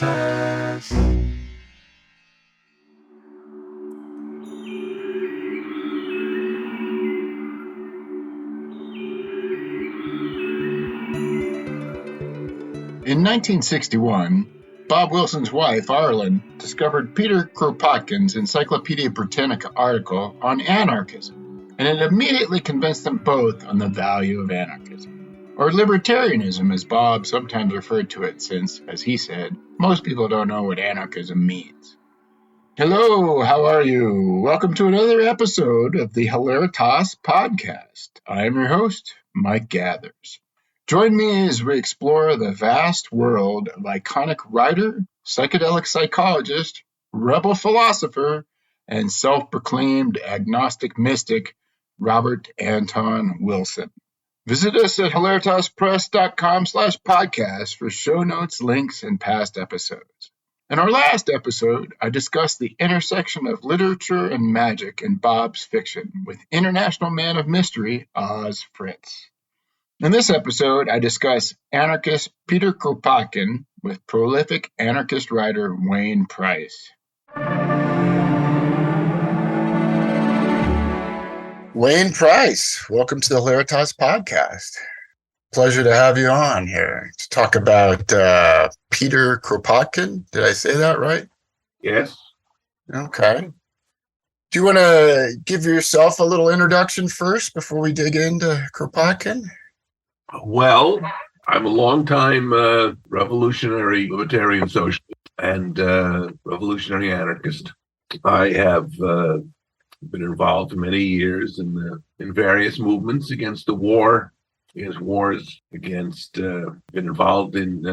Hilaritas. In 1961, Bob Wilson's wife, Arlen, discovered Peter Kropotkin's Encyclopedia Britannica article on anarchism, and it immediately convinced them both on the value of anarchism, or libertarianism as Bob sometimes referred to it since, as he said, most people don't know what anarchism means. Hello, how are you? Welcome to another episode of the Hilaritas podcast. I am your host, Mike Gathers. Join me as we explore the vast world of iconic writer, psychedelic psychologist, rebel philosopher, and self-proclaimed agnostic mystic, Robert Anton Wilson. Visit us at hilaritaspress.com/podcast for show notes, links, and past episodes. In our last episode, I discussed the intersection of literature and magic in Bob's fiction with international man of mystery, Oz Fritz. In this episode, I discuss anarchist Peter Kropotkin with prolific anarchist writer Wayne Price. Wayne Price, welcome to the Hilaritas podcast. Pleasure to have you on here to talk about Peter Kropotkin. Did I say that right? Yes. Okay. Do you want to give yourself a little introduction first before we dig into Kropotkin? Well, I'm a longtime revolutionary libertarian socialist and revolutionary anarchist. I have been involved for many years in various movements against the war, against wars, been involved in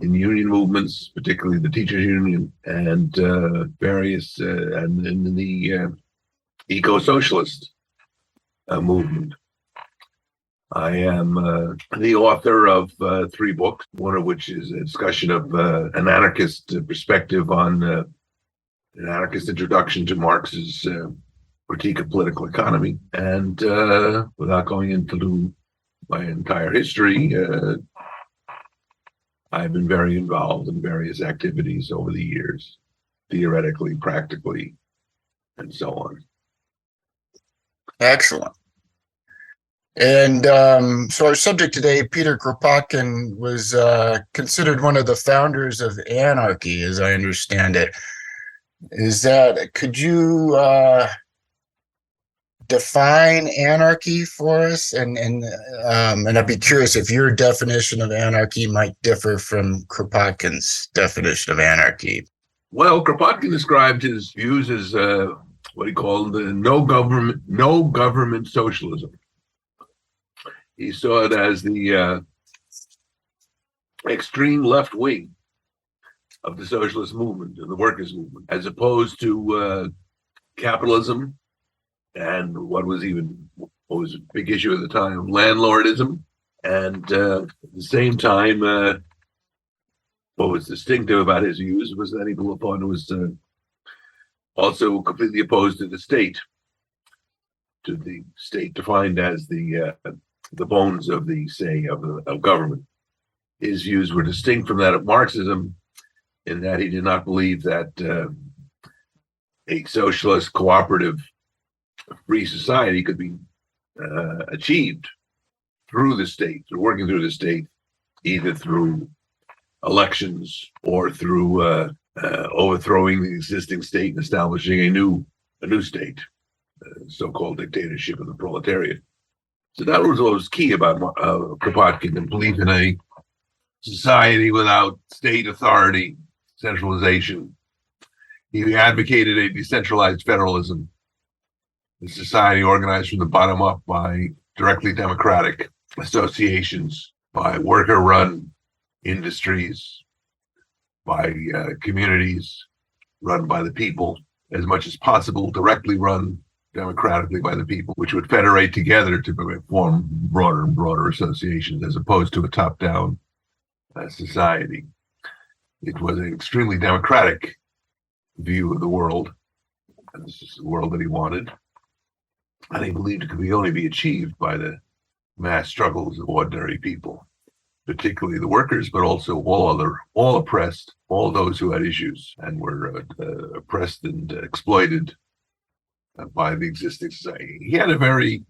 union movements, particularly the teachers union, and various and in the eco-socialist movement. I am the author of 3 books, one of which is a discussion of an anarchist perspective on an anarchist introduction to Marx's critique of political economy. And without going into my entire history, I've been very involved in various activities over the years, theoretically, practically, and so on. Excellent. And so our subject today, Peter Kropotkin, was considered one of the founders of anarchy, as I understand it. Could you define anarchy for us? And I'd be curious if your definition of anarchy might differ from Kropotkin's definition of anarchy. Well, Kropotkin described his views as what he called the no government socialism. He saw it as the extreme left wing of the socialist movement and the workers' movement, as opposed to capitalism and what was a big issue at the time, landlordism. And at the same time, what was distinctive about his views was that he blew upon was also completely opposed to the state defined as the bones of of government. His views were distinct from that of Marxism in that he did not believe that a socialist, cooperative, free society could be achieved through the state, through working through the state, either through elections or through overthrowing the existing state and establishing a new state, so-called dictatorship of the proletariat. So that was what was key about Kropotkin, and belief in a society without state authority, centralization. He advocated a decentralized federalism, a society organized from the bottom up by directly democratic associations, by worker-run industries, by communities run by the people, as much as possible, directly run democratically by the people, which would federate together to form broader and broader associations, as opposed to a top-down society. It was an extremely democratic view of the world, and this is the world that he wanted, and he believed it could only be achieved by the mass struggles of ordinary people. particularly the workers, but also all oppressed, all those who had issues and were oppressed and exploited by the existing society. He had a very,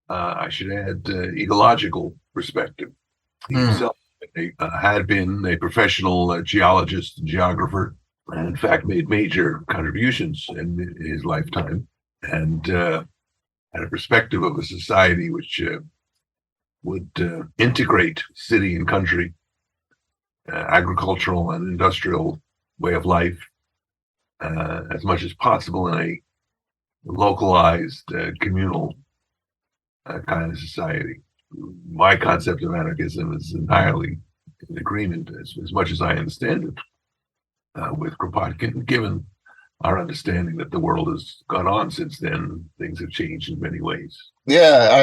I should add, ecological perspective. He himself had been a professional geologist and geographer, and in fact made major contributions in his lifetime, and had a perspective of a society which would integrate city and country, agricultural and industrial way of life as much as possible in a localized, communal kind of society. My concept of anarchism is entirely in agreement, as much as I understand it, with Kropotkin, given our understanding that the world has gone on since then. Things have changed in many ways. Yeah,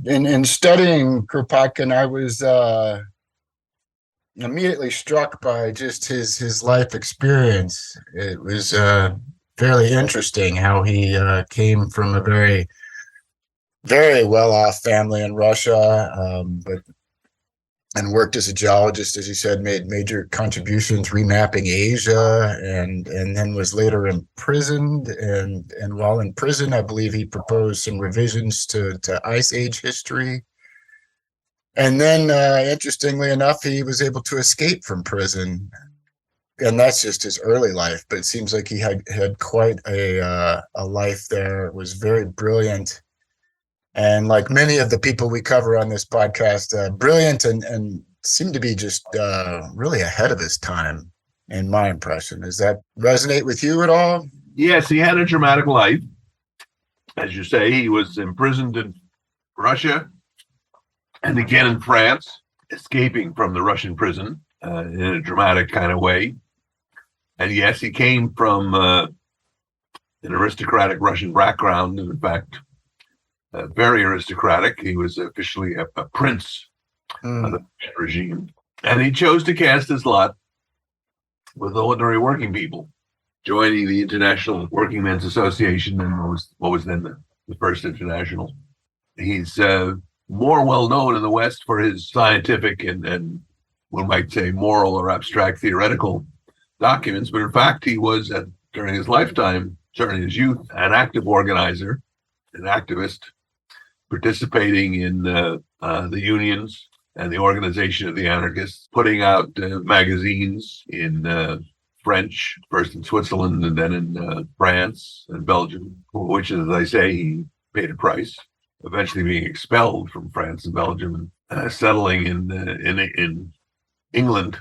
in studying Kropotkin, I was immediately struck by just his life experience. It was fairly interesting how he came from a very, very well-off family in Russia, but and worked as a geologist, as you said, made major contributions remapping Asia, and then was later imprisoned. And while in prison, I believe he proposed some revisions to Ice Age history. And then, interestingly enough, he was able to escape from prison. And that's just his early life, but it seems like he had quite a life there. It was very brilliant. And like many of the people we cover on this podcast, brilliant and seemed to be just really ahead of his time, in my impression. Does that resonate with you at all? Yes, he had a dramatic life. As you say, he was imprisoned in Russia and again in France, escaping from the Russian prison in a dramatic kind of way. And yes, he came from an aristocratic Russian background, and in fact, very aristocratic. He was officially a prince of the regime. And he chose to cast his lot with ordinary working people, joining the International Working Men's Association, and what was then the First International. He's more well known in the West for his scientific and one might say moral or abstract theoretical documents, but in fact he was, during his lifetime, certainly his youth, an active organizer, an activist, participating in the unions and the organization of the anarchists, putting out magazines in French, first in Switzerland and then in France and Belgium, for which, as I say, he paid a price, eventually being expelled from France and Belgium, settling in England,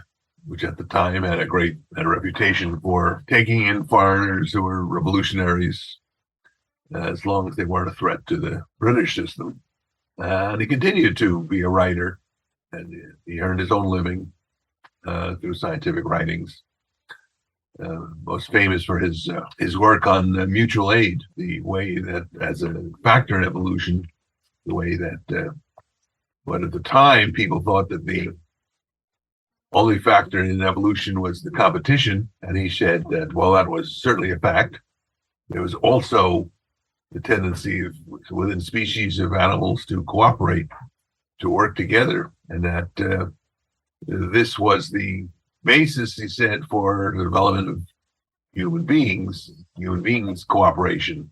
which at the time had a reputation for taking in foreigners who were revolutionaries, as long as they weren't a threat to the British system. And he continued to be a writer, and he earned his own living through scientific writings. Most famous for his work on mutual aid, the way that, as a factor in evolution, the way that, but at the time, people thought that the only factor in evolution was the competition, and he said that, well, that was certainly a fact. There was also the tendency within species of animals to cooperate, to work together, and that this was the basis, he said, for the development of human beings cooperation.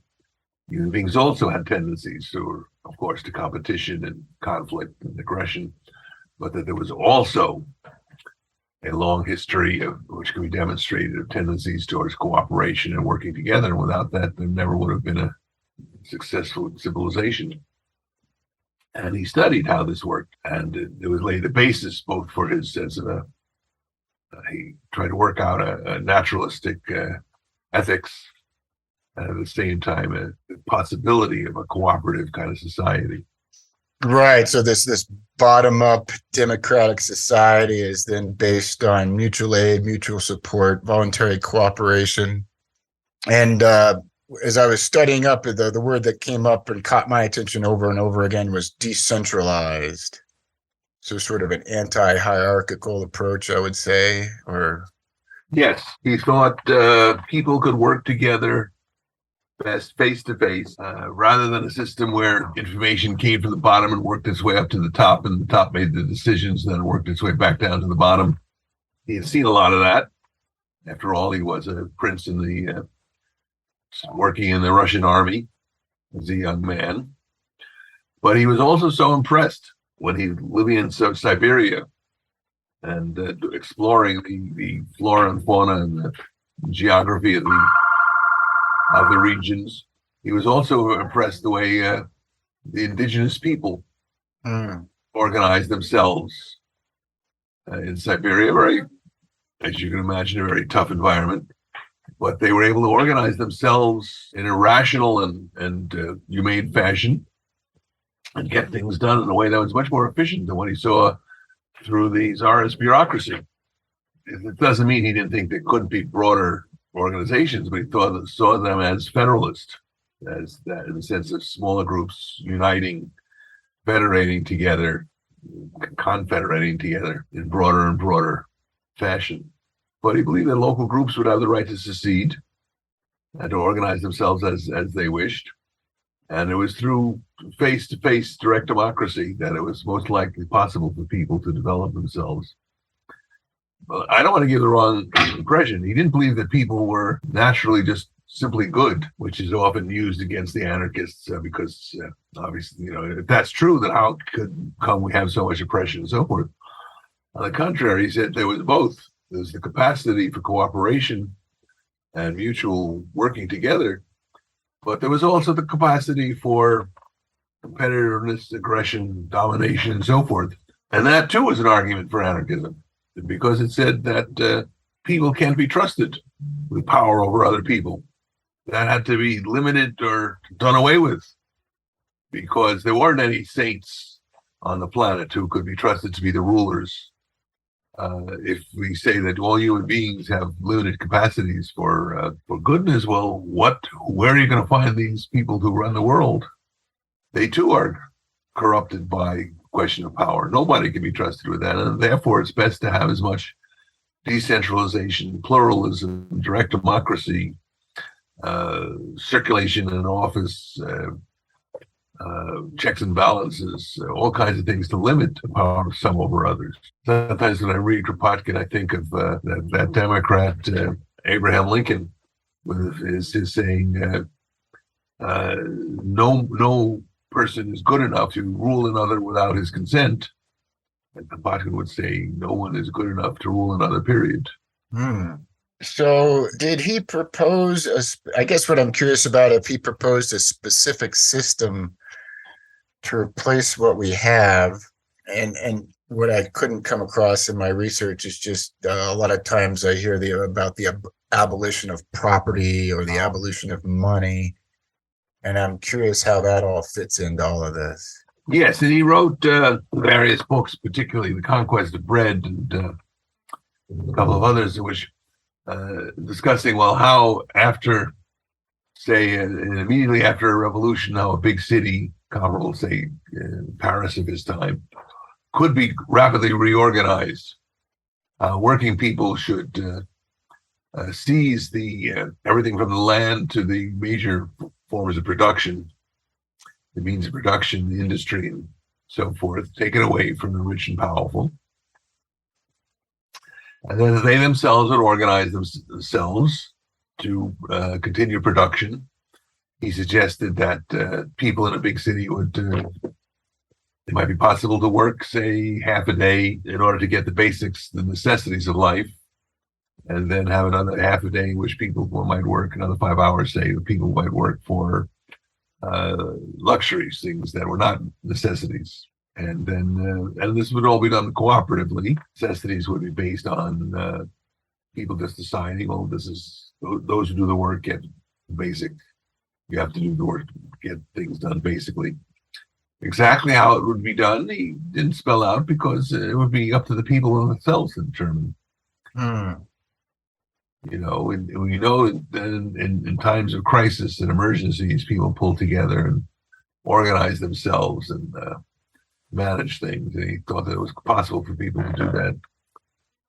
Human beings also had tendencies to, of course, to competition and conflict and aggression, but that there was also a long history of, which can be demonstrated, of tendencies towards cooperation and working together. And without that, there never would have been a successful civilization. And he studied how this worked, and it was laid the basis both for his sense of he tried to work out a naturalistic ethics, and at the same time a possibility of a cooperative kind of society. Right. So this bottom-up democratic society is then based on mutual aid, mutual support, voluntary cooperation. And as I was studying up, the word that came up and caught my attention over and over again was decentralized. So sort of an anti-hierarchical approach, I would say, or... Yes, he thought people could work together best face to face, rather than a system where information came from the bottom and worked its way up to the top, and the top made the decisions, then worked its way back down to the bottom. He had seen a lot of that. After all, he was a prince in the working in the Russian army as a young man. But he was also so impressed when he living in Siberia and exploring the flora and fauna and the geography of the regions. He was also impressed the way the indigenous people organized themselves in Siberia. Very, as you can imagine, a very tough environment. But they were able to organize themselves in a rational and humane fashion and get things done in a way that was much more efficient than what he saw through the Tsarist bureaucracy. It doesn't mean he didn't think there couldn't be broader organizations, but he saw them as federalist, as that in the sense of smaller groups uniting, federating together, confederating together in broader and broader fashion. But he believed that local groups would have the right to secede and to organize themselves as they wished. And it was through face-to-face direct democracy that it was most likely possible for people to develop themselves. But I don't want to give the wrong impression. He didn't believe that people were naturally just simply good, which is often used against the anarchists because obviously, if that's true, then how come we have so much oppression and so forth? On the contrary, he said there was both. There's the capacity for cooperation and mutual working together, but there was also the capacity for competitiveness, aggression, domination, and so forth. And that too was an argument for anarchism, because it said that people can't be trusted with power over other people. That had to be limited or done away with, because there weren't any saints on the planet who could be trusted to be the rulers. If we say that all human beings have limited capacities for goodness, well, where are you going to find these people who run the world? They too are corrupted by question of power. Nobody can be trusted with that, and therefore it's best to have as much decentralization, pluralism, direct democracy, circulation in office, checks and balances, all kinds of things to limit the power of some over others. Sometimes when I read Kropotkin, I think of that Democrat Abraham Lincoln with his saying, no person is good enough to rule another without his consent. And Kropotkin would say, no one is good enough to rule another, period. So did he propose, I guess what I'm curious about, if he proposed a specific system to replace what we have, and what I couldn't come across in my research is just a lot of times I hear about the abolition of property or the abolition of money, and I'm curious how that all fits into all of this. Yes, and he wrote various books, particularly The Conquest of Bread and a couple of others, in which discussing, well, how after, say, immediately after a revolution, how a big city, comparable, say, Paris of his time, could be rapidly reorganized. Working people should seize everything from the land to the major forms of production, the means of production, the industry, and so forth, taken away from the rich and powerful. And then they themselves would organize themselves to continue production. He suggested that people in a big city it might be possible to work, say, half a day in order to get the basics, the necessities of life, and then have another half a day in which people might work another 5 hours, say, people might work for luxuries, things that were not necessities. And then, and this would all be done cooperatively. Necessities would be based on people just deciding, well, this is, those who do the work get basic. You have to do the work to get things done basically. Exactly how it would be done, he didn't spell out, because it would be up to the people themselves to determine. We know in times of crisis and emergencies, people pull together and organize themselves and manage things. And he thought that it was possible for people to do that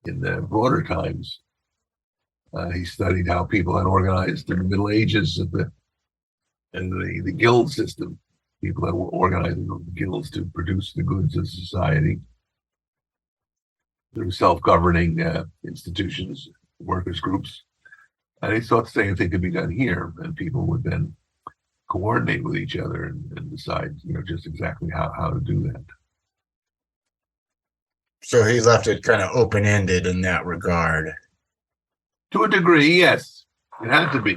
in the broader times. He studied how people had organized in the Middle Ages of the and the guild system, people that were organizing the guilds to produce the goods of society through self-governing institutions, workers' groups. And they thought the same thing could be done here, and people would then coordinate with each other and decide, just exactly how to do that. So he left it kind of open-ended in that regard. To a degree, yes. It had to be.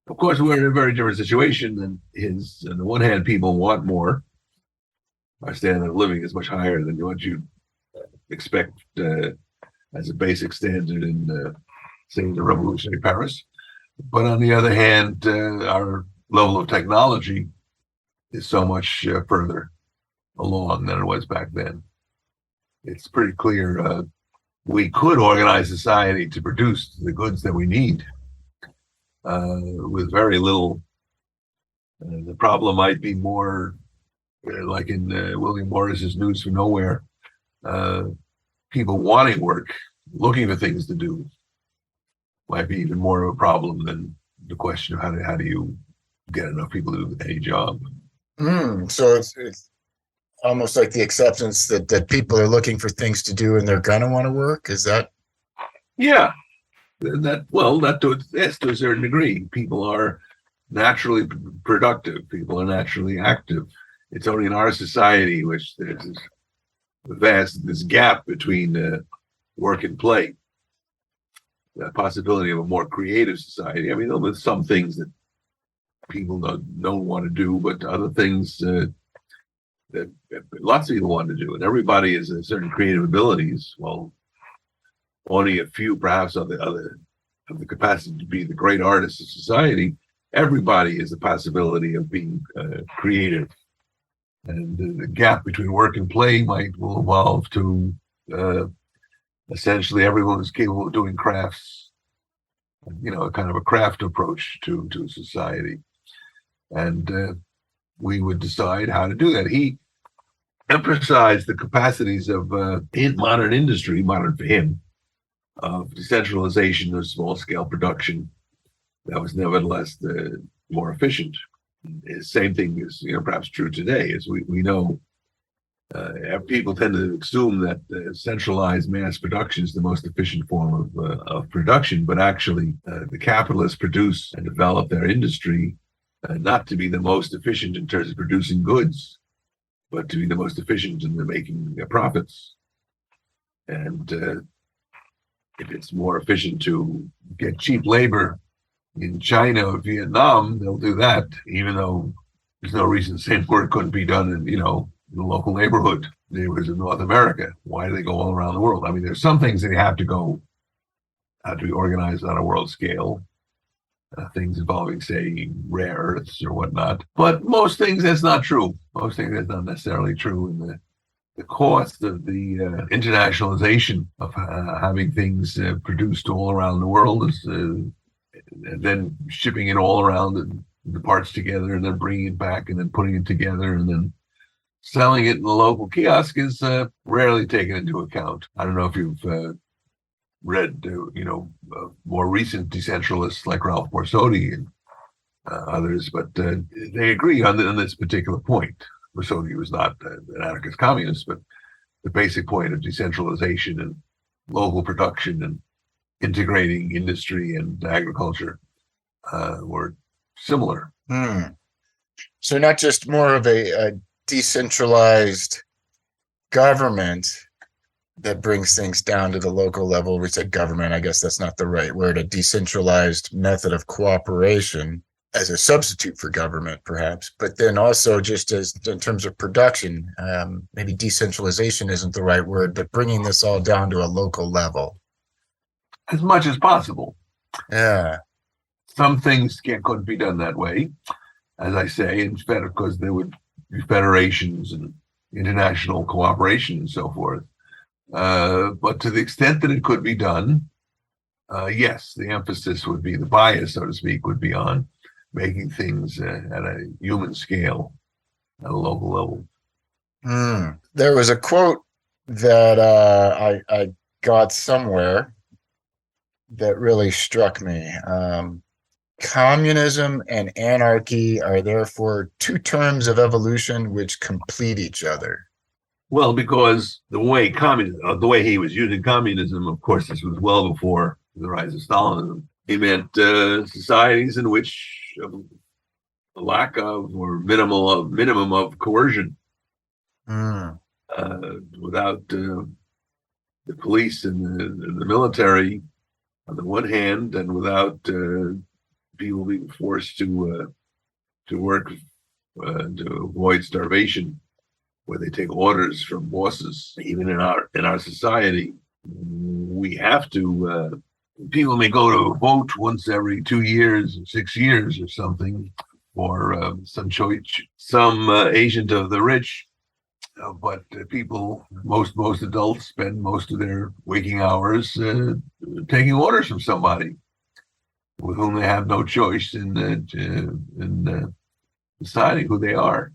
Of course, we're in a very different situation than his. On the one hand, people want more. Our standard of living is much higher than what you expect as a basic standard in, say, the revolutionary Paris. But on the other hand, our level of technology is so much further along than it was back then. It's pretty clear we could organize society to produce the goods that we need with very little. The problem might be more like in William Morris's News from Nowhere, people wanting work, looking for things to do, might be even more of a problem than the question of how do you get enough people to do any job. So it's almost like the acceptance that people are looking for things to do and they're gonna want to work. Is that? Yeah, yes, to a certain degree. People are naturally productive. People are naturally active. It's only in our society which there's this gap between work and play. The possibility of a more creative society. I mean, there's some things that people don't want to do, but other things that lots of people want to do, and everybody has certain creative abilities. Well, only a few perhaps have the capacity to be the great artists of society. Everybody has the possibility of being creative, and the gap between work and play will evolve to essentially everyone is capable of doing crafts, a kind of a craft approach to society. And we would decide how to do that. He emphasized the capacities of in modern industry, modern for him, of decentralization of small-scale production that was nevertheless more efficient. The same thing is perhaps true today, as we know. People tend to assume that centralized mass production is the most efficient form of production, but actually the capitalists produce and develop their industry not to be the most efficient in terms of producing goods, but to be the most efficient in making profits. And if it's more efficient to get cheap labor in China or Vietnam, they'll do that, even though there's no reason the same work couldn't be done in, the local neighborhoods in North America. Why do they go all around the world? I mean, there's some things that have to be organized on a world scale. Things involving, say, rare earths or whatnot. But most things, that's not true. Most things, that's not necessarily true. And the cost of the internationalization of having things produced all around the world is, and then shipping it all around and the parts together and then bringing it back and then putting it together and then selling it in the local kiosk is rarely taken into account. I don't know if you've read, more recent decentralists like Ralph Borsodi and others, but they agree on this particular point. Borsodi was not an anarchist communist, but the basic point of decentralization and local production and integrating industry and agriculture were similar. So not just more of a decentralized government that brings things down to the local level. We said government, I guess that's not the right word, a decentralized method of cooperation as a substitute for government, perhaps, but then also just as in terms of production, maybe decentralization isn't the right word, but bringing this all down to a local level. As much as possible. Yeah. Some things couldn't be done that way, as I say, instead, of course, there would be federations and international cooperation and so forth. But to the extent that it could be done, yes, the emphasis would be, the bias, so to speak, would be on making things at a human scale, at a local level. There was a quote that I got somewhere that really struck me. communism and anarchy are therefore two terms of evolution which complete each other. Well, because the way he was using communism, of course, this was well before the rise of Stalinism. He meant societies in which a lack of or minimum of coercion, without the police and the military on the one hand, and without people being forced to work to avoid starvation, where they take orders from bosses. Even in our society, we have to. People may go to vote once every 2 years, 6 years, or something, for some agent of the rich. But people, most adults, spend most of their waking hours taking orders from somebody with whom they have no choice in deciding who they are.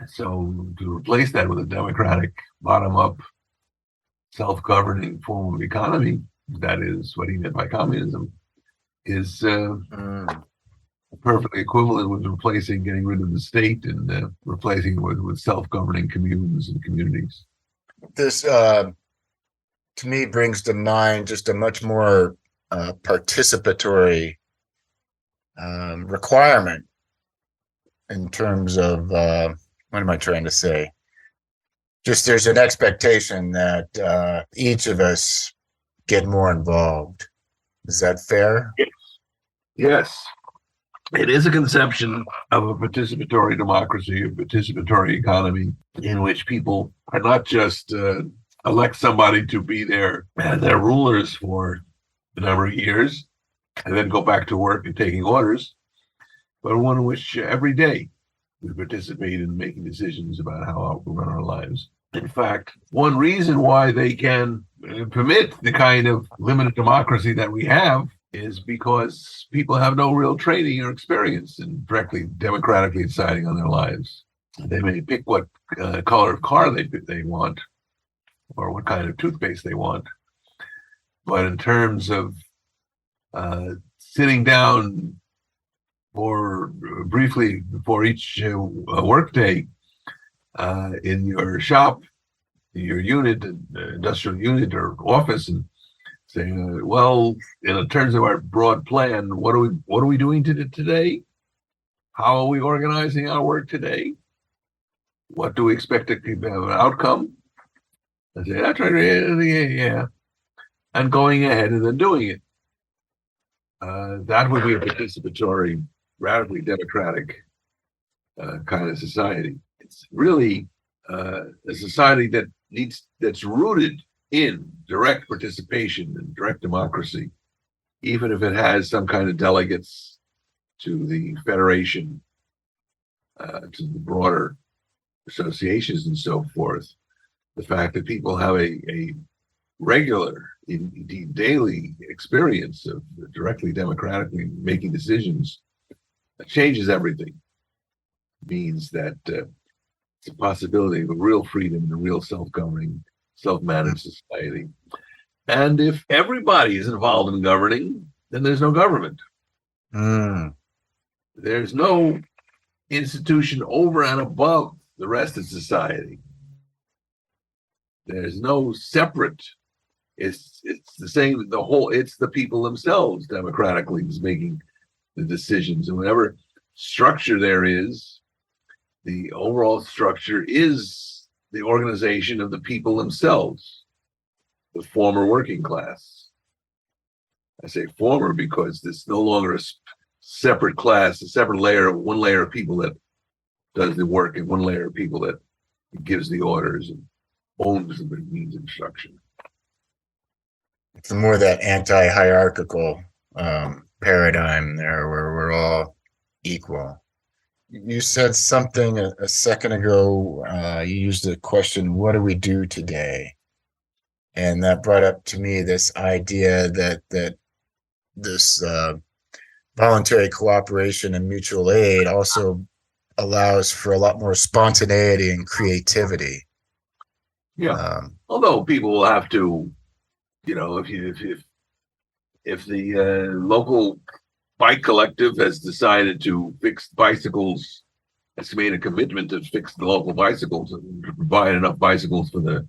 So to replace that with a democratic, bottom-up, self-governing form of economy, that is what he meant by communism, is perfectly equivalent with getting rid of the state and replacing it with self-governing communes and communities. This, to me, brings to mind just a much more participatory requirement in terms of, what am I trying to say? Just there's an expectation that each of us get more involved. Is that fair? Yes. It is a conception of a participatory democracy, a participatory economy, in which people are not just elect somebody to be their rulers for a number of years and then go back to work and taking orders, but one in which every day we participate in making decisions about how we run our lives. In fact, one reason why they can permit the kind of limited democracy that we have is because people have no real training or experience in democratically deciding on their lives. They may pick what color of car they want or what kind of toothpaste they want. But in terms of sitting down briefly before each workday in your shop, your unit, industrial unit or office, and saying, well, in terms of our broad plan, what are we doing today? How are we organizing our work today? What do we expect to have an outcome? I say, that's right, yeah. And going ahead and then doing it. That would be a participatory, radically democratic kind of society. It's really a society that's rooted in direct participation and direct democracy, even if it has some kind of delegates to the federation, to the broader associations and so forth. The fact that people have a regular, indeed daily experience of directly democratically making decisions changes everything. Means that it's a possibility of a real freedom and a real self-governing, self-managed society. And if everybody is involved in governing, then there's no government. There's no institution over and above the rest of society. There's no separate. It's the same. It's the people themselves democratically is making the decisions, and whatever structure there is, the overall structure is the organization of the people themselves, the former working class. I say former because there's no longer a separate class, a separate one layer of people that does the work and one layer of people that gives the orders and owns the means of instruction. It's more that anti-hierarchical paradigm there where we're all equal. You said something a second ago. You used the question, what do we do today? And that brought up to me this idea that this voluntary cooperation and mutual aid also allows for a lot more spontaneity and creativity. Yeah. Although people will have to, if the local bike collective has decided to fix bicycles. It's made a commitment to fix the local bicycles and provide enough bicycles for the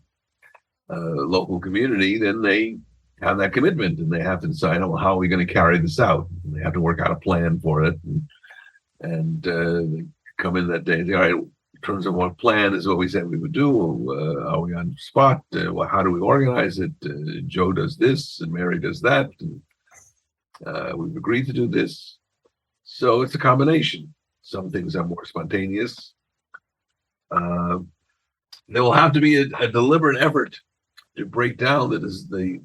local community. Then they have that commitment, and they have to decide, oh, how are we going to carry this out? And they have to work out a plan for it, and they come in that day and say, all right, in terms of what plan is what we said we would do. Are we on spot? How do we organize it? Joe does this, and Mary does that. And, we've agreed to do this. So it's a combination. Some things are more spontaneous. There will have to be a deliberate effort to break down the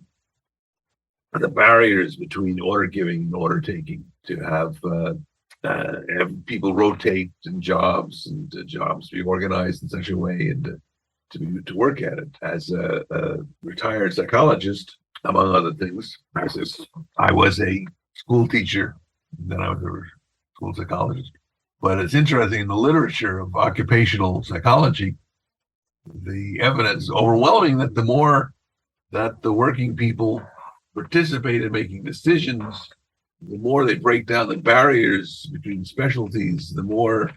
barriers between order giving and order taking, to have people rotate in jobs, and jobs be organized in such a way and to work at it. As a retired psychologist, among other things, I was a school teacher, then I was a school psychologist. But it's interesting, in the literature of occupational psychology, the evidence is overwhelming that the more that the working people participate in making decisions, the more they break down the barriers between specialties, the more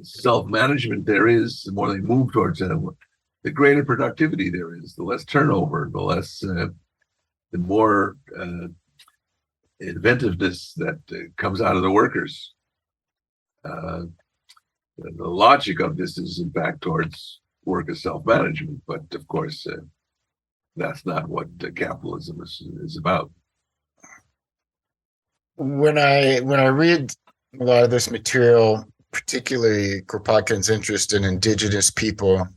self-management there is, the more they move towards it, the greater productivity there is, the less turnover, the more inventiveness that comes out of the workers. The logic of this is, in fact, towards work as self-management, but of course, that's not what capitalism is about. When I read a lot of this material, particularly Kropotkin's interest in indigenous people,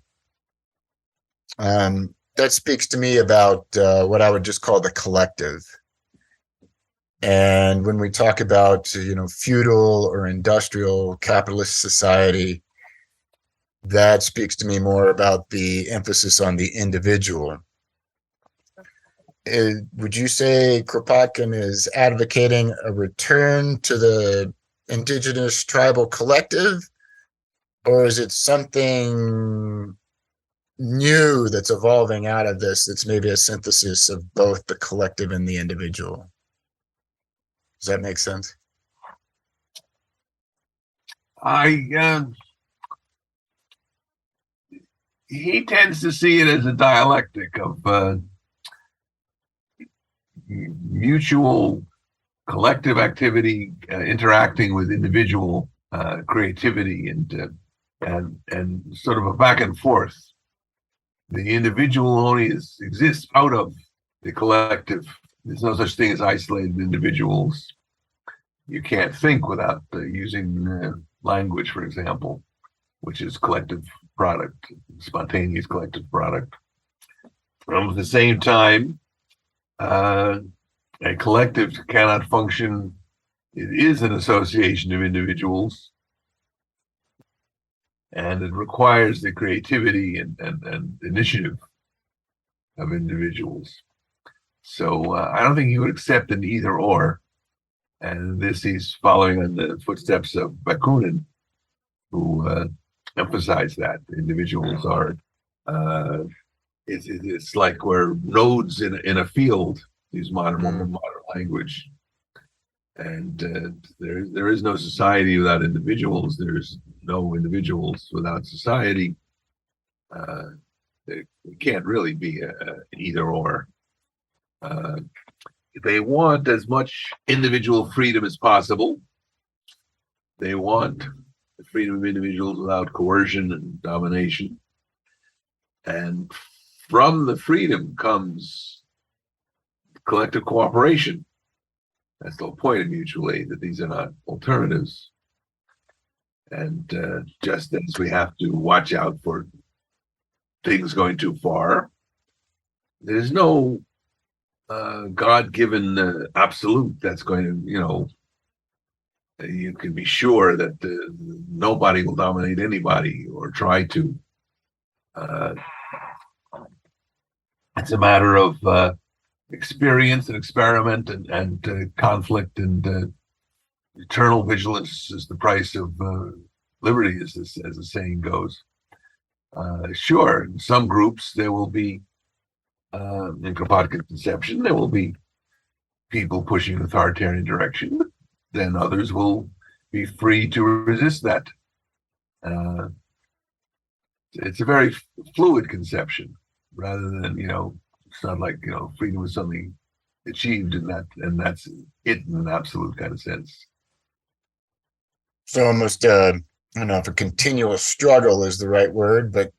that speaks to me about what I would just call the collective. And when we talk about, feudal or industrial capitalist society, that speaks to me more about the emphasis on the individual. Would you say Kropotkin is advocating a return to the indigenous tribal collective, or is it something new that's evolving out of this, that's maybe a synthesis of both the collective and the individual? Does that make sense? He tends to see it as a dialectic of mutual collective activity interacting with individual creativity, and sort of a back and forth. The individual only exists out of the collective. There's no such thing as isolated individuals. You can't think without using language, for example, which is collective product, spontaneous collective product. At the same time, a collective cannot function. It is an association of individuals, and it requires the creativity and initiative of individuals. So I don't think he would accept an either or. And this, he's following in the footsteps of Bakunin, who emphasized that individuals are, it's like we're nodes in a field, use modern language. And there is no society without individuals. There's no individuals without society. It can't really be an either or. They want as much individual freedom as possible. They want the freedom of individuals without coercion and domination. And from the freedom comes collective cooperation. That's the whole point of mutual aid, that these are not alternatives. And just as we have to watch out for things going too far, there's no God-given absolute that's going to, you can be sure that nobody will dominate anybody or try to. It's a matter of experience and experiment and conflict, and eternal vigilance is the price of liberty, as the saying goes. Sure, in some groups there will be, in Kropotkin's conception, there will be people pushing an authoritarian direction, then others will be free to resist that. It's a very fluid conception, rather than, it's not like, freedom is something achieved in that, and that's it in an absolute kind of sense. So almost, I don't know if a continual struggle is the right word, but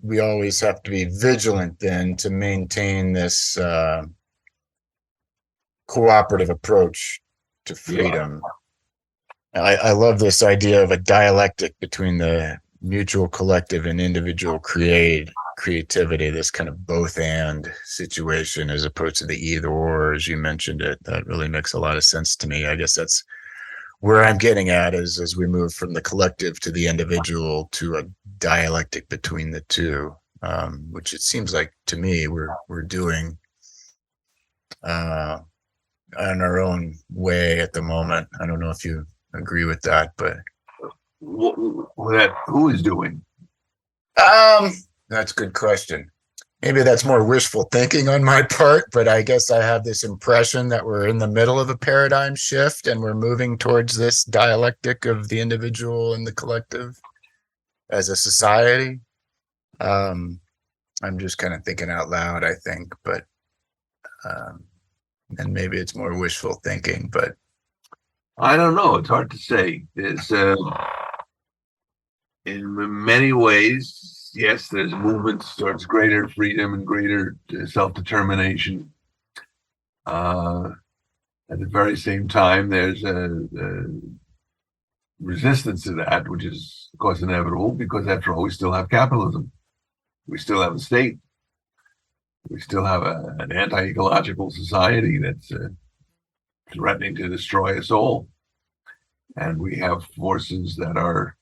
we always have to be vigilant then to maintain this cooperative approach to freedom. Yeah. I love this idea of a dialectic between the mutual collective and individual creativity, this kind of both and situation as opposed to the either or, as you mentioned it. That really makes a lot of sense to me. I guess that's where I'm getting at, is as we move from the collective to the individual to a dialectic between the two, which it seems like to me we're doing in our own way at the moment. I don't know if you agree with that, but who is doing? That's a good question. Maybe that's more wishful thinking on my part, but I guess I have this impression that we're in the middle of a paradigm shift and we're moving towards this dialectic of the individual and the collective as a society. I'm just kind of thinking out loud, I think, but and maybe it's more wishful thinking, but I don't know. It's hard to say. There's in many ways, yes, there's movements towards greater freedom and greater self-determination. At the very same time, there's a resistance to that, which is, of course, inevitable, because after all, we still have capitalism. We still have a state. We still have an anti-ecological society that's threatening to destroy us all. And we have forces that are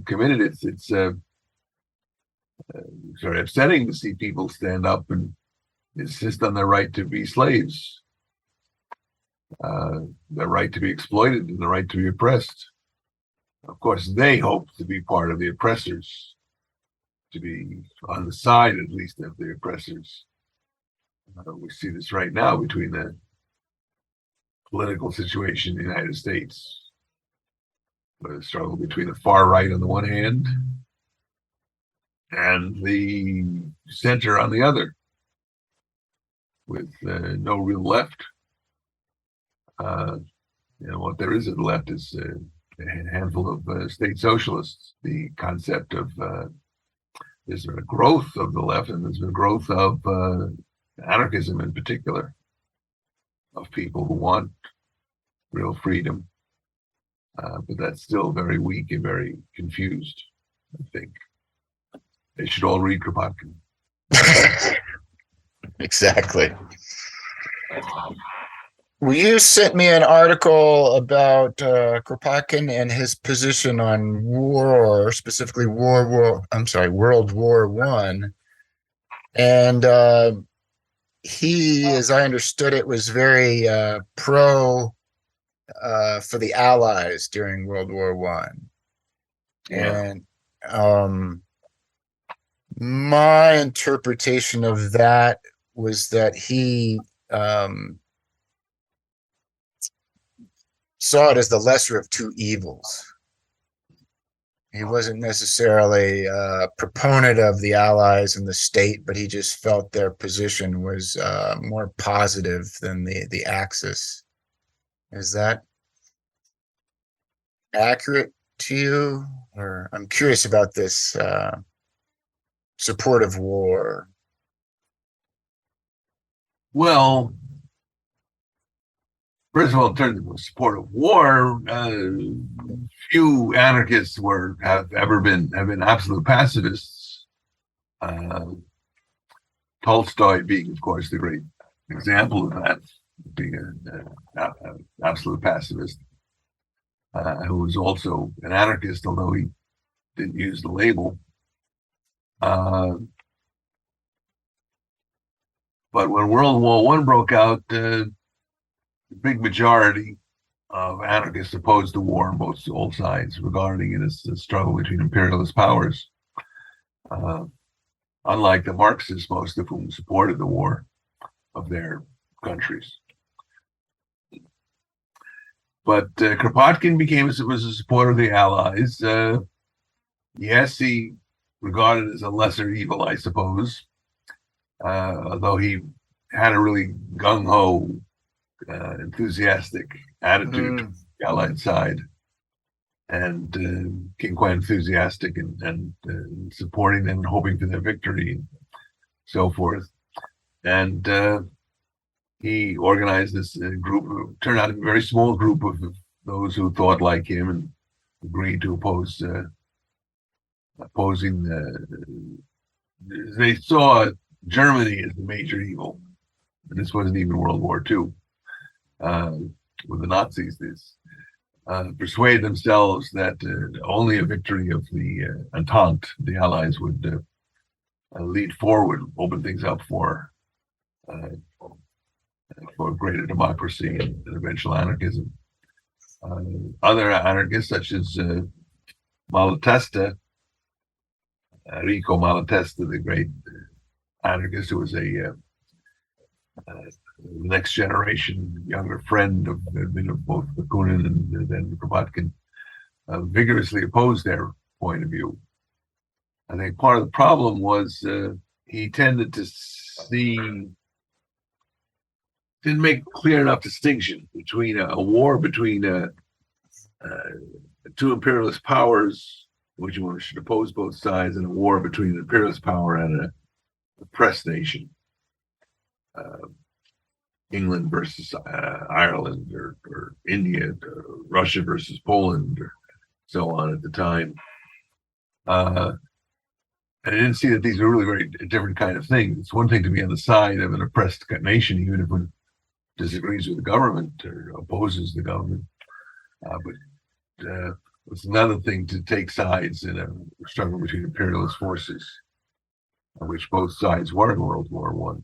committed. It's sort of upsetting to see people stand up and insist on their right to be slaves, their right to be exploited, and the right to be oppressed. Of course, they hope to be part of the oppressors, to be on the side, at least, of the oppressors. We see this right now between the political situation in the United States, the struggle between the far right on the one hand and the center on the other, with no real left. What there is at the left is a handful of state socialists. The concept of there's been a growth of the left, and there's been a growth of anarchism in particular, of people who want real freedom. But that's still very weak and very confused, I think. They should all read Kropotkin. Exactly. Well, you sent me an article about Kropotkin and his position on war, specifically World War One, and he, as I understood it, was very pro for the Allies during World War One. Yeah. And my interpretation of that was that he saw it as the lesser of two evils. He wasn't necessarily a proponent of the Allies and the state, but he just felt their position was more positive than the Axis. Is that accurate to you? Or I'm curious about this support of war. Well, first of all, in terms of support of war, few anarchists have been absolute pacifists. Tolstoy being, of course, the great example of that, being an absolute pacifist, who was also an anarchist, although he didn't use the label. But when World War One broke out, the big majority of anarchists opposed the war on all sides, regarding it as a struggle between imperialist powers. Unlike the Marxists, most of whom supported the war of their countries. But Kropotkin was a supporter of the Allies. Yes, he regarded it as a lesser evil, I suppose, although he had a really gung-ho, enthusiastic attitude to the Allied side, and became quite enthusiastic and supporting them and hoping for their victory and so forth. And he organized this group, turned out to be a very small group of those who thought like him and agreed to opposing. They saw Germany as the major evil, and this wasn't even World War II with the Nazis. This persuaded themselves that only a victory of the Entente, the Allies, would lead forward, open things up for greater democracy and eventual anarchism. Other anarchists, such as Malatesta, Rico Malatesta, the great anarchist, who was a next generation younger friend of both Bakunin and then Kropotkin, vigorously opposed their point of view. I think part of the problem was he tended to didn't make clear enough distinction between a war between two imperialist powers, which one should oppose both sides, and a war between an imperialist power and an oppressed nation. England versus Ireland, or India, or Russia versus Poland, or so on at the time. And I didn't see that these were really very different kind of things. It's one thing to be on the side of an oppressed nation, even if one disagrees with the government or opposes the government. But it's another thing to take sides in a struggle between imperialist forces, which both sides were in World War I.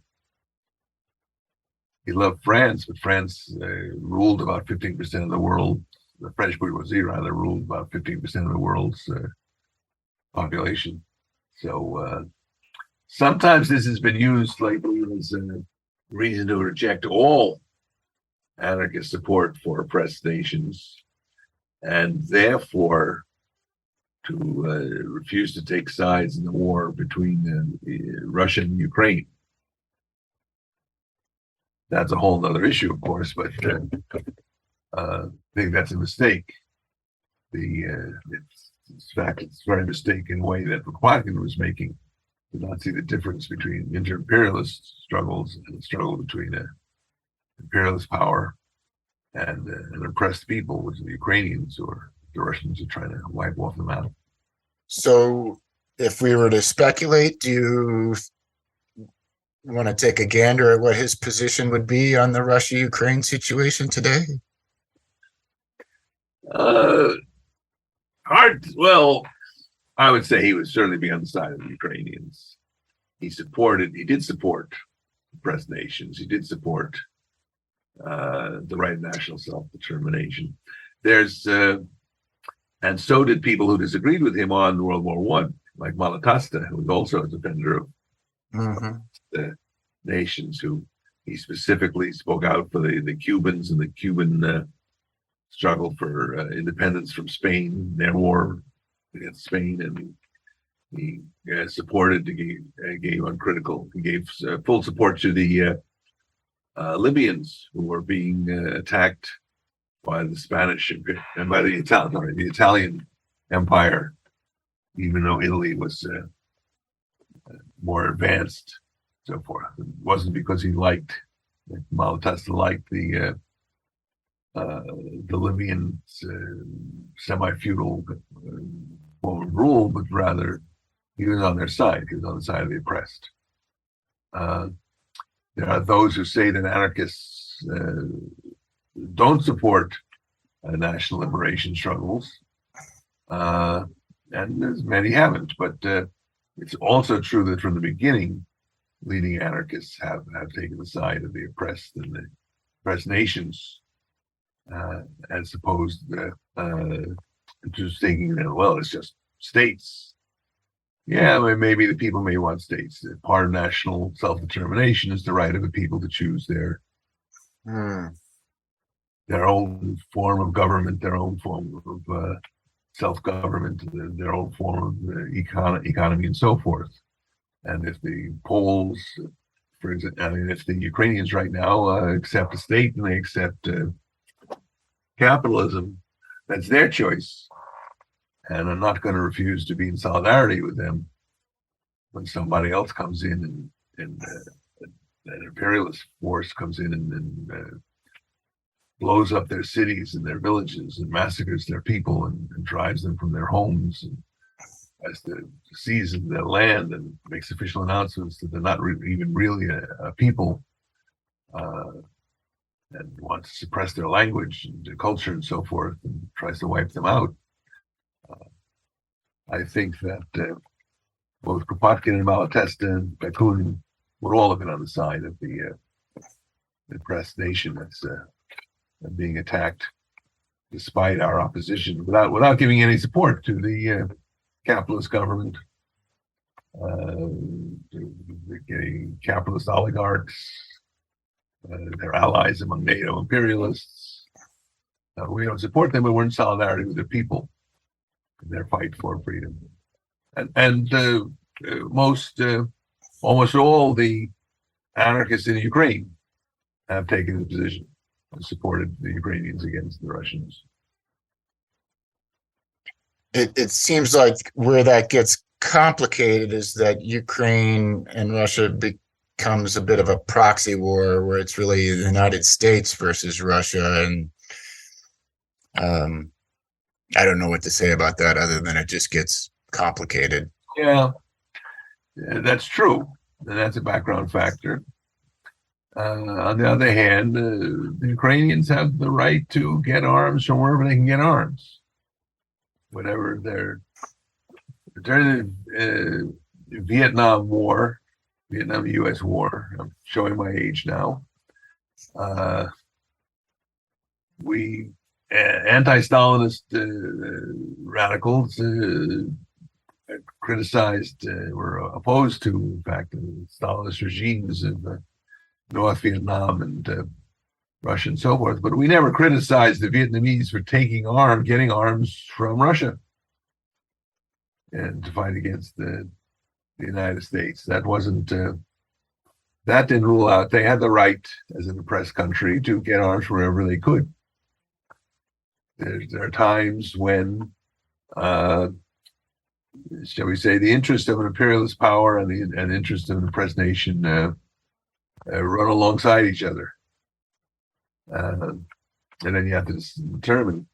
He loved France, but France ruled about 15% of the world. The French bourgeoisie, rather, ruled about 15% of the world's population. So sometimes this has been used lately as a reason to reject all anarchist support for oppressed nations, and therefore to refuse to take sides in the war between Russia and Ukraine. That's a whole other issue, of course, but I think that's a mistake. In fact, it's a very mistaken way that Kropotkin was making, to not see the difference between inter-imperialist struggles and the struggle between an imperialist power and an oppressed people, which are the Ukrainians, or the Russians are trying to wipe off the map. So, if we were to speculate, do you want to take a gander at what his position would be on the Russia-Ukraine situation today? Hard. Well, I would say he would certainly be on the side of the Ukrainians. He did support oppressed nations. He did support the right of national self-determination. And so did people who disagreed with him on World War I, like Malatesta, who was also a defender of the nations, who he specifically spoke out for the Cubans and the Cuban struggle for independence from Spain, their war against Spain, and he supported, he gave uncritical, he gave full support to the Libyans who were being attacked by the Spanish and by the Italian Empire, even though Italy was more advanced, so forth. It wasn't because he liked, like Malatesta liked the Libyan semi-feudal form of rule, but rather he was on their side. He was on the side of the oppressed. There are those who say that anarchists don't support national liberation struggles, and as many haven't. But it's also true that from the beginning, leading anarchists have taken the side of the oppressed and the oppressed nations, as opposed to just thinking that, well, it's just states. Yeah, maybe the people may want states. Part of national self-determination is the right of the people to choose their Hmm. their own form of government, their own form of self-government, their own form of economy, and so forth. And if the Poles, for example, I mean, if the Ukrainians right now accept the state and they accept capitalism, that's their choice. And I'm not going to refuse to be in solidarity with them when somebody else comes in and an imperialist force comes in and blows up their cities and their villages and massacres their people and drives them from their homes and has to seize their land and makes official announcements that they're not even really a people, and wants to suppress their language and their culture and so forth, and tries to wipe them out. I think that both Kropotkin and Malatesta and Bakunin would all have been on the side of the oppressed nation that's being attacked, despite our opposition, without giving any support to the capitalist government, the capitalist oligarchs, their allies among NATO imperialists. We don't support them, but we're in solidarity with the people in their fight for freedom. And almost all the anarchists in Ukraine have taken the position and supported the Ukrainians against the Russians. It seems like where that gets complicated is that Ukraine and Russia becomes a bit of a proxy war where it's really the United States versus Russia. And I don't know what to say about that other than it just gets complicated. Yeah, that's true. And that's a background factor. On the other hand, the Ukrainians have the right to get arms from wherever they can get arms. Whatever their during the Vietnam U.S. war. I'm showing my age now. We anti-Stalinist radicals criticized, were opposed to, in fact, the Stalinist regimes of North Vietnam and Russia and so forth. But we never criticized the Vietnamese for getting arms from Russia and to fight against the United States. That didn't rule out they had the right as an oppressed country to get arms wherever they could. There are times when, shall we say, the interest of an imperialist power and the interest of an oppressed nation run alongside each other. And then you have to determine,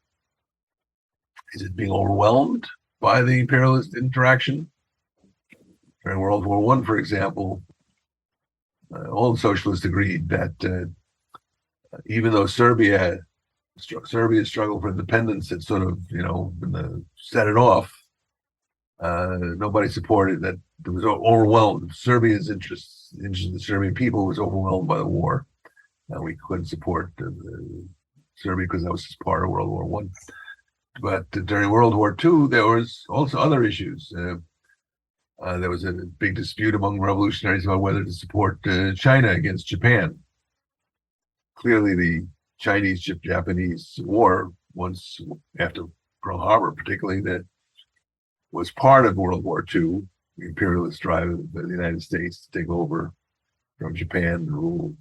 is it being overwhelmed by the imperialist interaction? During World War I, for example, all the socialists agreed that even though Serbia's struggle for independence had sort of, set it off, nobody supported that. It was overwhelmed. Serbia's interest in the Serbian people was overwhelmed by the war. We couldn't support Serbia because that was just part of World War I. But during World War II, there was also other issues. There was a big dispute among revolutionaries about whether to support China against Japan. Clearly, the Chinese-Japanese war, once after Pearl Harbor, particularly, that was part of World War II, the imperialist drive of the United States to take over from Japan and rule.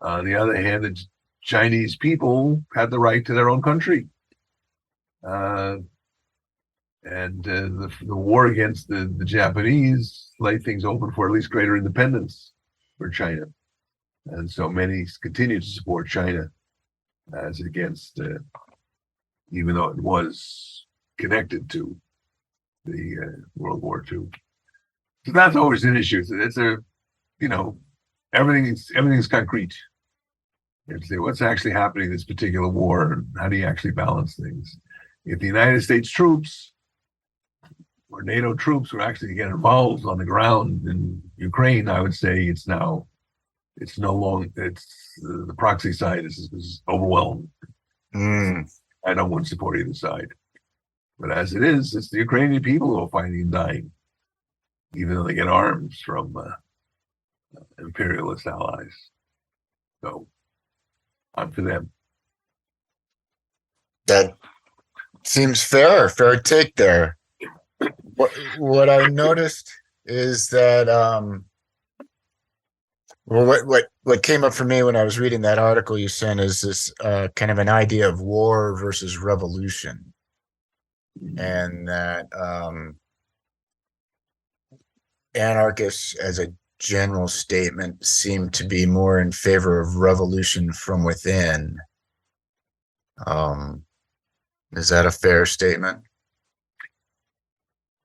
On the other hand, the Chinese people had the right to their own country. And the war against the Japanese laid things open for at least greater independence for China. And so many continue to support China as against, even though it was connected to the World War II. So that's always an issue. It's everything's concrete. You have to say what's actually happening in this particular war, and how do you actually balance things? If the United States troops or NATO troops were actually get involved on the ground in Ukraine, I would say the proxy side is overwhelmed. I don't want to support either side. But as it is, it's the Ukrainian people who are fighting and dying, even though they get arms from imperialist allies. So for them. That seems fair take there. What I noticed is that what came up for me when I was reading that article you sent is this kind of an idea of war versus revolution, and that anarchists, as a general statement, seem to be more in favor of revolution from within. Is that a fair statement?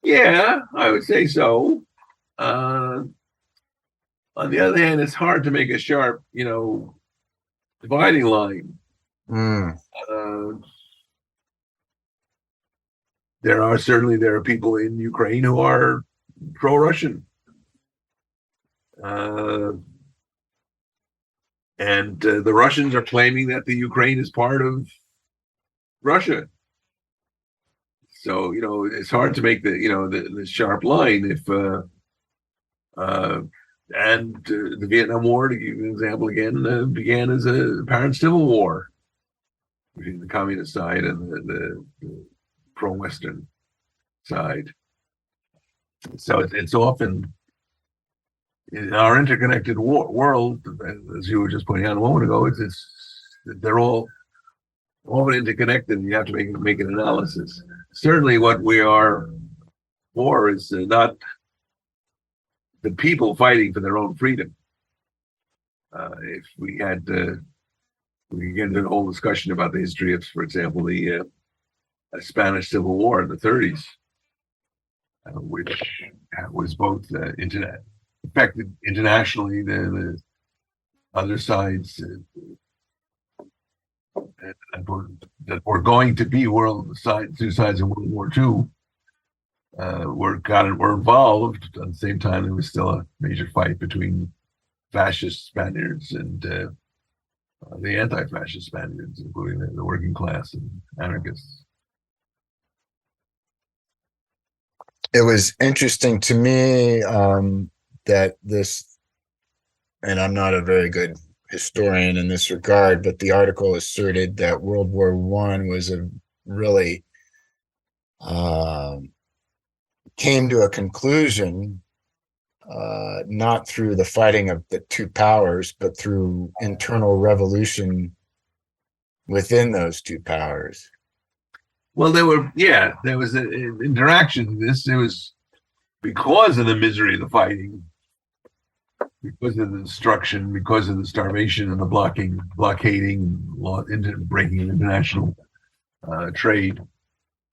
Yeah, I would say so. On the other hand, it's hard to make a sharp, dividing line. Mm. There are people in Ukraine who are pro-Russian. And the Russians are claiming that the Ukraine is part of Russia. So, it's hard to make the sharp line if, the Vietnam War, to give you an example again, began as a apparent civil war between the communist side and the pro-Western side. So it's often in our interconnected world, as you were just pointing out a moment ago, they're all often interconnected, and you have to make an analysis. Certainly, what we are for is not the people fighting for their own freedom. If we get into the whole discussion about the history of, for example, the Spanish Civil War in the 30s, which was both affected internationally, the other sides that were going to be two sides of World War II were involved. At the same time, there was still a major fight between fascist Spaniards and the anti-fascist Spaniards, including the working class and anarchists. It was interesting to me that this, and I'm not a very good historian in this regard, but the article asserted that World War I was a really came to a conclusion not through the fighting of the two powers, but through internal revolution within those two powers. Well, there was an interaction in this. It was because of the misery of the fighting, because of the destruction, because of the starvation and the blockading, breaking international trade,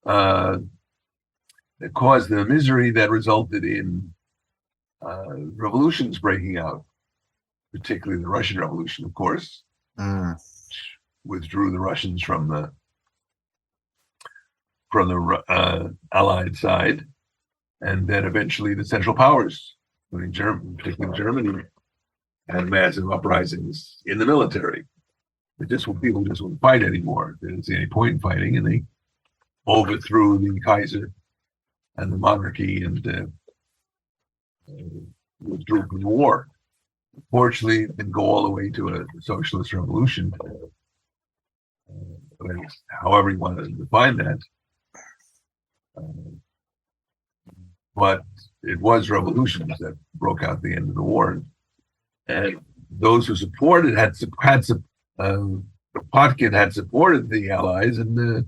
that caused the misery that resulted in revolutions breaking out, particularly the Russian Revolution, of course, withdrew the Russians from the Allied side, and then eventually the Central Powers, including particularly Germany, had massive uprisings in the military. People just wouldn't fight anymore. They didn't see any point in fighting, and they overthrew the Kaiser and the monarchy and withdrew from the war. Fortunately, it didn't go all the way to a socialist revolution. However you want to define that. But it was revolutions that broke out at the end of the war, and those who supported Kropotkin had supported the Allies and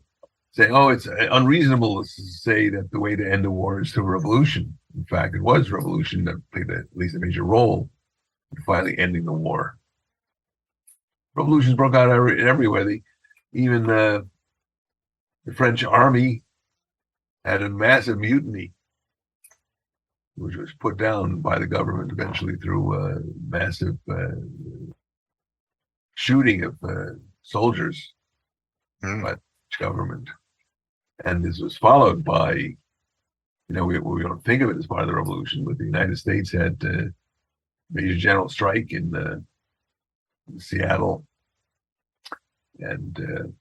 say, "Oh, it's unreasonable to say that the way to end the war is through revolution." In fact, it was revolution that played at least a major role in finally ending the war. Revolutions broke out everywhere. Even the French army had a massive mutiny, which was put down by the government eventually through massive shooting of soldiers by the government. And this was followed by, we don't think of it as part of the revolution, but the United States had a major general strike in Seattle, and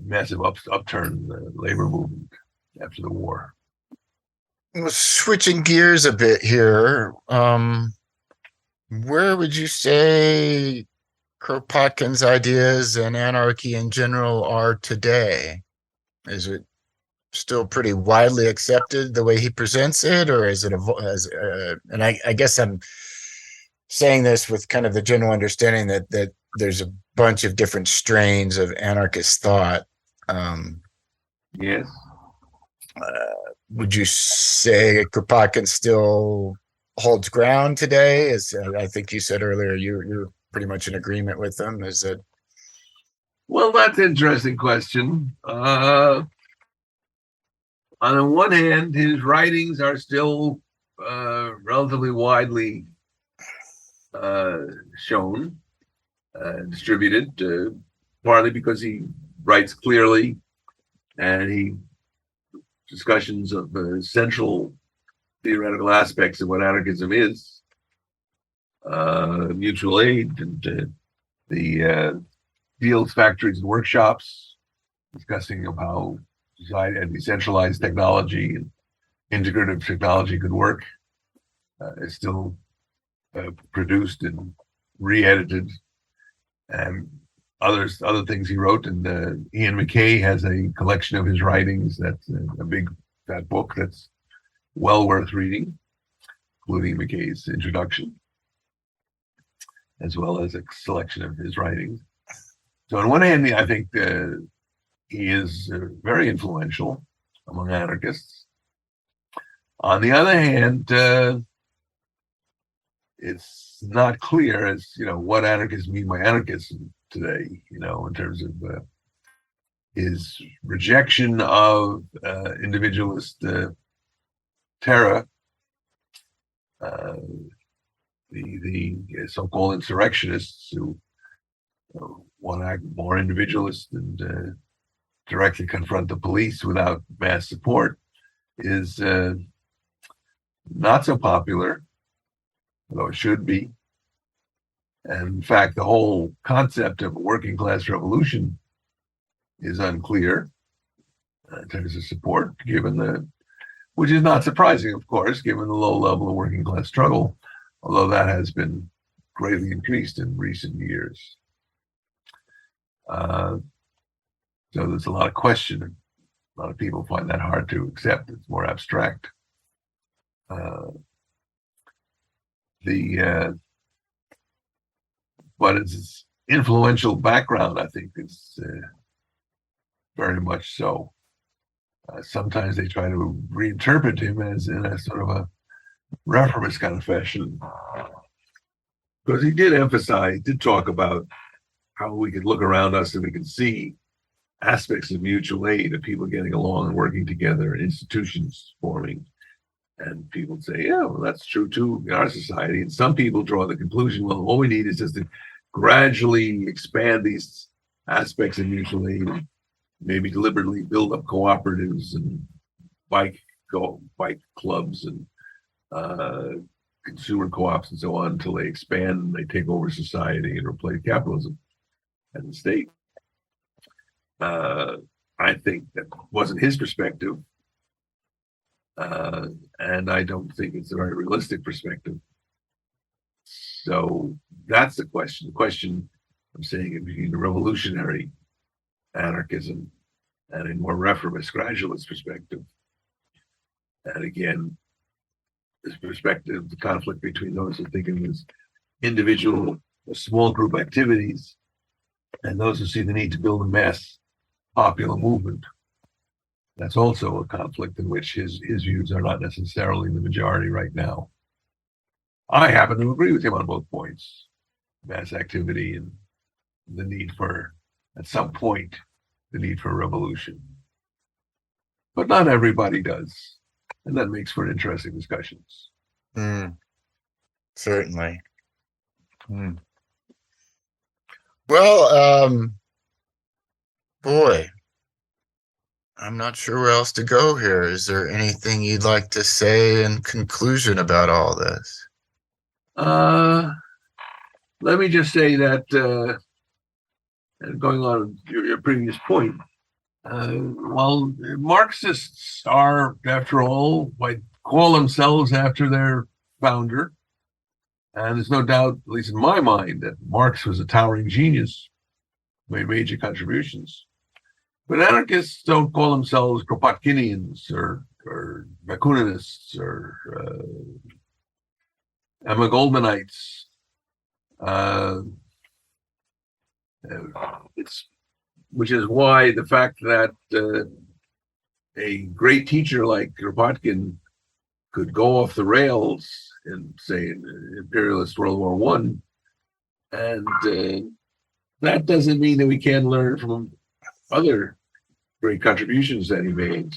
massive upturn in the labor movement after the war. Switching gears a bit here, where would you say Kropotkin's ideas and anarchy in general are today? Is it still pretty widely accepted the way he presents it, or is it and I guess I'm saying this with kind of the general understanding that there's a bunch of different strains of anarchist thought. Yes. Would you say Kropotkin still holds ground today? As I think you said earlier, you're pretty much in agreement with them. Is it? Well, that's an interesting question. On the one hand, his writings are still relatively widely shown, distributed, partly because he writes clearly and he discussions of central theoretical aspects of what anarchism is, mutual aid and the fields, factories, and workshops, discussing of how society and decentralized technology and integrative technology could work. Is still produced and re-edited, and other things he wrote. And Ian MacKaye has a collection of his writings. That's a big fat book that's well worth reading, including MacKaye's introduction, as well as a selection of his writings. So on one hand, I think he is very influential among anarchists. On the other hand, it's not clear as what anarchists mean by anarchism today, in terms of his rejection of individualist terror, the so-called insurrectionists who want to act more individualist and directly confront the police without mass support is not so popular, although it should be. And in fact, the whole concept of a working class revolution is unclear in terms of support, which is not surprising, of course, given the low level of working class struggle, although that has been greatly increased in recent years. So there's a lot of questioning. A lot of people find that hard to accept. It's more abstract. But its influential background, I think, is very much so. Sometimes they try to reinterpret him as in a sort of a reformist kind of fashion, because he did talk about how we could look around us and we can see aspects of mutual aid, of people getting along and working together, and institutions forming. And people say, yeah, well, that's true too in our society. And some people draw the conclusion, well, all we need is just to gradually expand these aspects of mutual aid, maybe deliberately build up cooperatives and bike clubs and consumer co-ops and so on until they expand and they take over society and replace capitalism and the state. I think that wasn't his perspective. And I don't think it's a very realistic perspective. So that's the question. The question I'm saying between the revolutionary anarchism and a more reformist gradualist perspective. And again, this perspective, the conflict between those who think of as individual or small group activities and those who see the need to build a mass popular movement. That's also a conflict in which his views are not necessarily the majority right now. I happen to agree with him on both points, mass activity and the need for, at some point, the need for revolution. But not everybody does. And that makes for interesting discussions. Certainly. Well, boy, I'm not sure where else to go here. Is there anything you'd like to say in conclusion about all this? Let me just say that, and going on your previous point, while Marxists are, after all, might call themselves after their founder, And there's no doubt, at least in my mind, that Marx was a towering genius, made major contributions. But anarchists don't call themselves Kropotkinians or Bakuninists or Emma Goldmanites. It's which is why the fact that a great teacher like Kropotkin could go off the rails in, say, in imperialist World War One, and that doesn't mean that we can't learn from other great contributions that he made,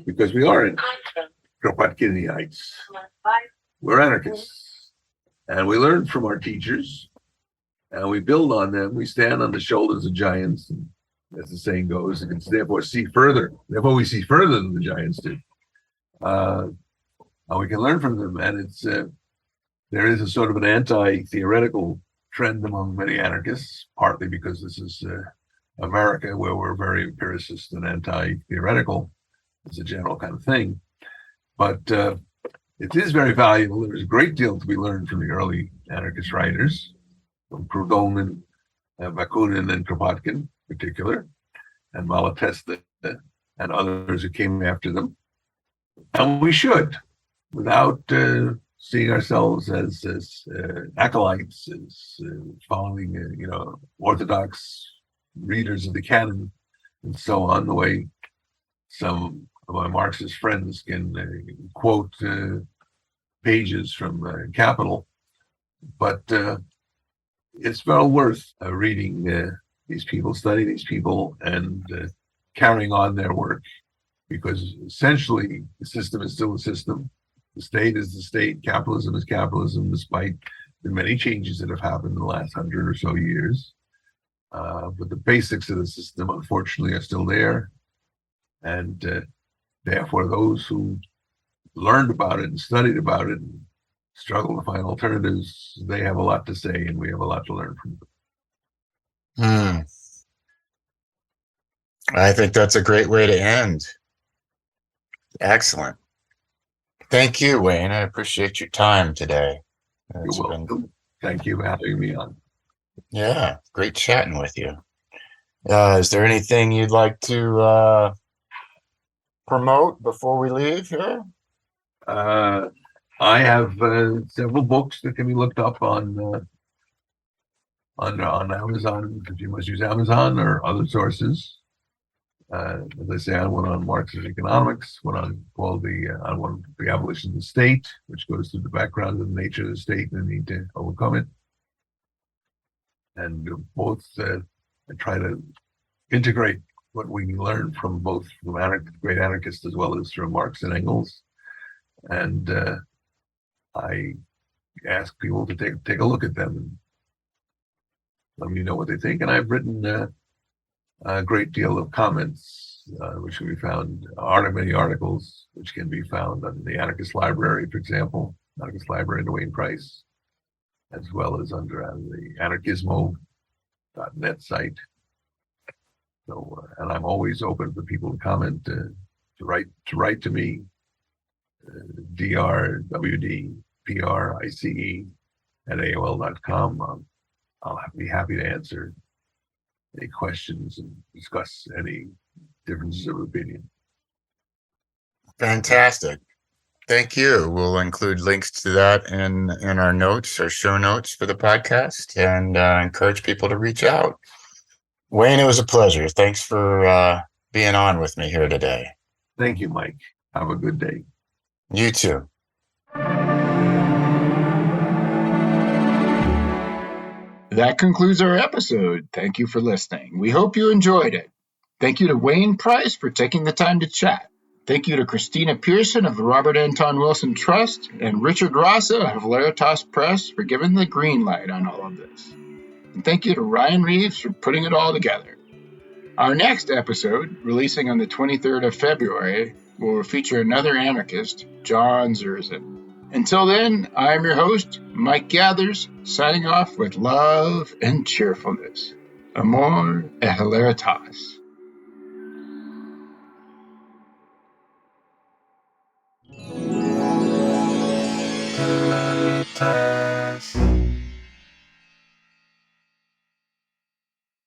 because we aren't Kropotkinites. We're anarchists, and we learn from our teachers, and we build on them. We stand on the shoulders of giants, and as the saying goes, and therefore see further. Therefore, we see further than the giants did. And we can learn from them, and it's there is a sort of an anti-theoretical trend among many anarchists, partly because this is America, where we're very empiricist and anti-theoretical. It's a general kind of thing, but it is very valuable. There is a great deal to be learned from the early anarchist writers, from Proudhon and Bakunin and Kropotkin in particular, and Malatesta and others who came after them. And we should, without seeing ourselves as acolytes, as following, orthodox readers of the canon and so on, the way some of my Marxist friends can quote pages from Capital. But it's well worth reading these people, studying these people, and carrying on their work, because essentially the system is still a system. The state is the state. Capitalism is capitalism, despite the many changes that have happened in the last 100 or so years. But the basics of the system, unfortunately, are still there. And therefore, those who learned about it and studied about it and struggle to find alternatives, they have a lot to say, and we have a lot to learn from them. I think that's a great way to end. Excellent. Thank you, Wayne. I appreciate your time today. You're welcome. Thank you for having me on. Yeah, great chatting with you. Is there anything you'd like to promote before we leave here? I have several books that can be looked up on Amazon, if you must use Amazon or other sources. As I say, I have one on Marxist economics, one called the Abolition of the State, which goes through the background of the nature of the state and the need to overcome it. And both I try to integrate what we learn from both from great anarchists as well as from Marx and Engels. And I ask people to take a look at them and let me know what they think. And I've written a great deal of comments, which can be found, many articles, which can be found on the Anarchist Library, for example, Anarchist Library and Wayne Price, as well as under the anarchismo.net site. So, and I'm always open for people to comment, to write to me, drwdprice@aol.com. I'll be happy to answer any questions and discuss any differences of opinion. Fantastic. Thank you. We'll include links to that in our notes or show notes for the podcast, and encourage people to reach out. Wayne, it was a pleasure. Thanks for being on with me here today. Thank you, Mike. Have a good day. You too. That concludes our episode. Thank you for listening. We hope you enjoyed it. Thank you to Wayne Price for taking the time to chat. Thank you to Christina Pearson of the Robert Anton Wilson Trust and Richard Rassa of Hilaritas Press for giving the green light on all of this. And thank you to Ryan Reeves for putting it all together. Our next episode, releasing on the 23rd of February, will feature another anarchist, John Zerzan. Until then, I'm your host, Mike Gathers, signing off with love and cheerfulness. Amor et Hilaritas. Relevance.